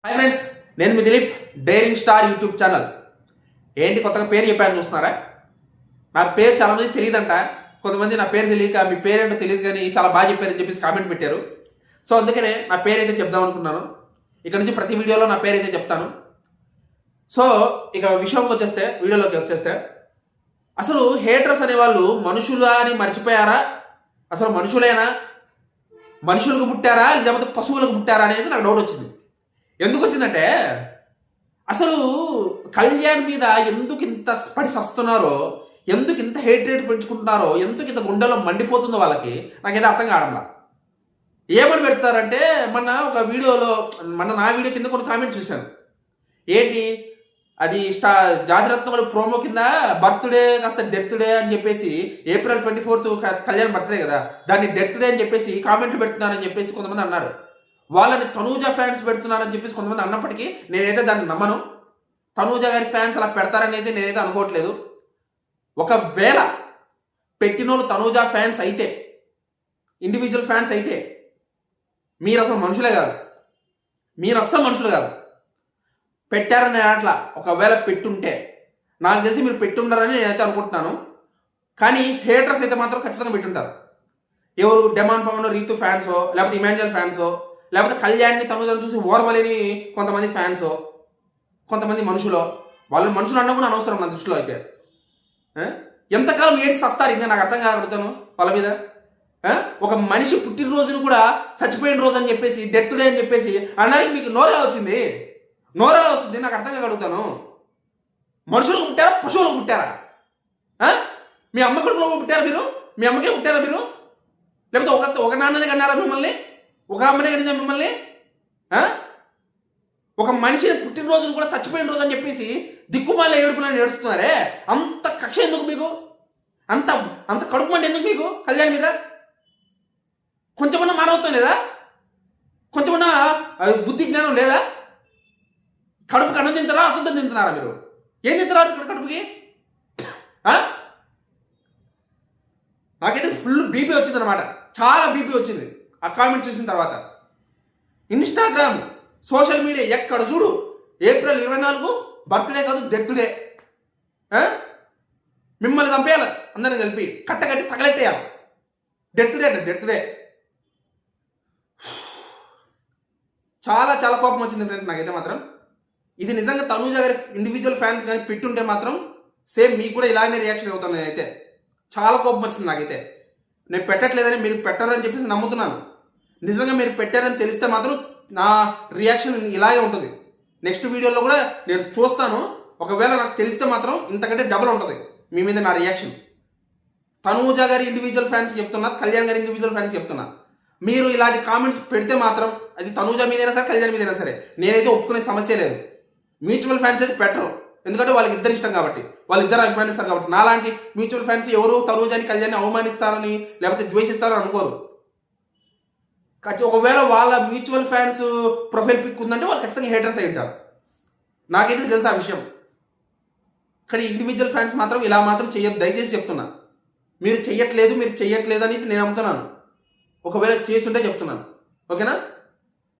Hi friends, నేను మీ Dileep, daring star YouTube channel. ఏంటి కొత్తగా పేరు చెప్పాను చూస్తున్నారా? నా పేరు చాలామంది తెలియదంట. కొంతమంది నా పేరు తెలియక మీ పేరేంటో తెలియదు కానీ చాలా బాగా చెప్పారని చెప్పేసి కామెంట్ పెట్టారు. సో అందుకనే నా పేరు అయితే చెప్దాం అనుకున్నాను. ఇక్కడ నుంచి ప్రతి వీడియోలో నా పేరు అయితే చెప్తాను. సో ఇక వీడియోలోకి వచ్చేస్తే అసలు హేటర్స్ అనేవాళ్ళు మనుషులు అని మర్చిపోయారా? అసలు మనుషులేనా? మనుషులకు పుట్టారా లేకపోతే పశువులకు పుట్టారా అనేది నాకు డౌట్ వచ్చింది. ఎందుకు వచ్చిందంటే అసలు కళ్యాణ్ మీద ఎందుకు ఇంత పడి సస్తున్నారో, ఎందుకు ఇంత హేట్రేట్ పెంచుకుంటున్నారో, ఎందుకు ఇంత గుండెలో మండిపోతుందో వాళ్ళకి నాకేదో అర్థం కావడంలా. ఏమని పెడతారంటే నా వీడియో కింద కొన్ని కామెంట్స్ చూశాను. ఏంటి అది జాతిరత్నములు ప్రోమో కింద బర్త్డే కాస్త డెత్ డే అని చెప్పేసి April 24 కళ్యాణ్ బర్త్డే కదా, దాన్ని డెత్ డే అని చెప్పేసి కామెంట్లు పెడుతున్నారని చెప్పేసి కొంతమంది అన్నారు. వాళ్ళని తనూజ ఫ్యాన్స్ పెడుతున్నారని చెప్పేసి కొంతమంది అన్నప్పటికీ నేనైతే దాన్ని నమ్మను. తనూజ గారి ఫ్యాన్స్ అలా పెడతారని అయితే నేనైతే అనుకోవట్లేదు. ఒకవేళ పెట్టినోళ్ళు తనూజ ఫ్యాన్స్ అయితే, ఇండివిజువల్ ఫ్యాన్స్ అయితే మీరు అసలు మనుషులే కాదు. పెట్టారని అట్లా ఒకవేళ పెట్టుంటే నాకు తెలిసి మీరు పెట్టుండారని నేనైతే అనుకుంటున్నాను. కానీ హేటర్స్ అయితే మాత్రం ఖచ్చితంగా పెట్టుంటారు. ఎవరు డెమాన్ పవన్ రీతు ఫ్యాన్సో, లేకపోతే ఇమాన్యుయల్ ఫ్యాన్సో, లేకపోతే కళ్యాణ్ని తనుజను చూసి ఓర్వలేని కొంతమంది ఫ్యాన్సో, కొంతమంది మనుషులు. వాళ్ళు మనుషులు అన్నా కూడా అనవసరం నా దృష్టిలో అయితే. ఎంతకాలం ఏడ్చి సస్తారు ఇంకా నాకు అర్థం కాగలుగుతాను వాళ్ళ మీద. ఒక మనిషి పుట్టినరోజును కూడా చచ్చిపోయిన రోజు అని చెప్పేసి డెత్ డే అని చెప్పేసి అనడానికి మీకు నోరేలా వస్తుంది నాకు అర్థం కాగలుగుతాను. మనుషులకు పుట్టారా పశువులకు పుట్టారా? మీ అమ్మ కొడుకులో పుట్టారా మీరు? మీ అమ్మకే పుట్టారా మీరు? లేకపోతే ఒక నాన్నని కన్నారా మిమ్మల్ని? ఒక అమ్మనే కనిందా మిమ్మల్ని? ఒక మనిషిని పుట్టినరోజును కూడా చచ్చిపోయిన రోజు అని చెప్పేసి దిక్కుమాల ఏడుపులని ఏడుస్తున్నారే, అంత కక్ష ఎందుకు మీకు? అంత కడుపు మండి ఎందుకు మీకు కళ్యాణ్ మీద? కొంచెమన్నా మానవత్వం లేదా? కొంచెమన్నా బుద్ధి జ్ఞానం లేదా? కడుపుకి అన్నం తింటారా, అశుద్ధం తింటున్నారా మీరు? ఏం తింటున్నారు ఇక్కడ కడుపుకి? నాకైతే ఫుల్ బీపీ వచ్చింది అనమాట, చాలా బీపీ వచ్చింది ఆ కామెంట్ చూసిన తర్వాత. ఇన్స్టాగ్రామ్, సోషల్ మీడియా ఎక్కడ చూడు April 24 బర్త్డే కాదు డెత్ డే. మిమ్మల్ని చంపేయాలి అందరిని కలిపి కట్టగట్టి తగలెట్టేయాలి. Death day. చాలా చాలా కోపం వచ్చింది ఫ్రెండ్స్ నాకైతే మాత్రం. ఇది నిజంగా తనూజ గారి ఇండివిజువల్ ఫ్యాన్స్ కానీ పెట్టుంటే మాత్రం సేమ్ మీకు కూడా ఇలానే రియాక్షన్ అవుతాను నేనైతే. చాలా కోపం వచ్చింది నాకైతే. నేను పెట్టట్లేదని మీరు పెట్టారని చెప్పేసి నమ్ముతున్నాను. నిజంగా మీరు పెట్టారని తెలిస్తే మాత్రం నా రియాక్షన్ ఇలాగే ఉంటుంది. నెక్స్ట్ వీడియోలో కూడా నేను చూస్తాను. ఒకవేళ నాకు తెలిస్తే మాత్రం ఇంతకంటే డబుల్ ఉంటుంది మీ మీద నా రియాక్షన్. తనూజ గారి ఇండివిజువల్ ఫ్యాన్స్ చెప్తున్నా, కళ్యాణ్ గారి ఇండివిజువల్ ఫ్యాన్స్ చెప్తున్నా, మీరు ఇలాంటి కామెంట్స్ పెడితే మాత్రం అది తనూజ మీదైనా సరే కళ్యాణ్ మీదైనా సరే నేనైతే ఒప్పుకునే సమస్య లేదు. మ్యూచువల్ ఫ్యాన్స్ అయితే పెట్టరు, ఎందుకంటే వాళ్ళకి ఇద్దరు ఇష్టం కాబట్టి, వాళ్ళిద్దరు అభిమానిస్తారు కాబట్టి. నాలాంటి మ్యూచువల్ ఫ్యాన్స్ ఎవరు తనూజని కళ్యాణ్ని అవమానిస్తారని లేకపోతే ద్వేషిస్తారని అనుకోరు. ఒకవేళ వాళ్ళ మ్యూచువల్ ఫ్యాన్స్ ప్రొఫైల్ పిక్ ఉందంటే వాళ్ళు ఖచ్చితంగా హేటర్స్ అయి ఉంటారు. నాకైతే తెలుసు ఆ విషయం. కానీ ఇండివిజువల్ ఫ్యాన్స్ మాత్రం ఇలా మాత్రం చెయ్యొద్దు, దయచేసి చెప్తున్నా. మీరు చెయ్యట్లేదు అని నేను నమ్ముతున్నాను. ఒకవేళ చేస్తుంటే చెప్తున్నాను, ఓకేనా?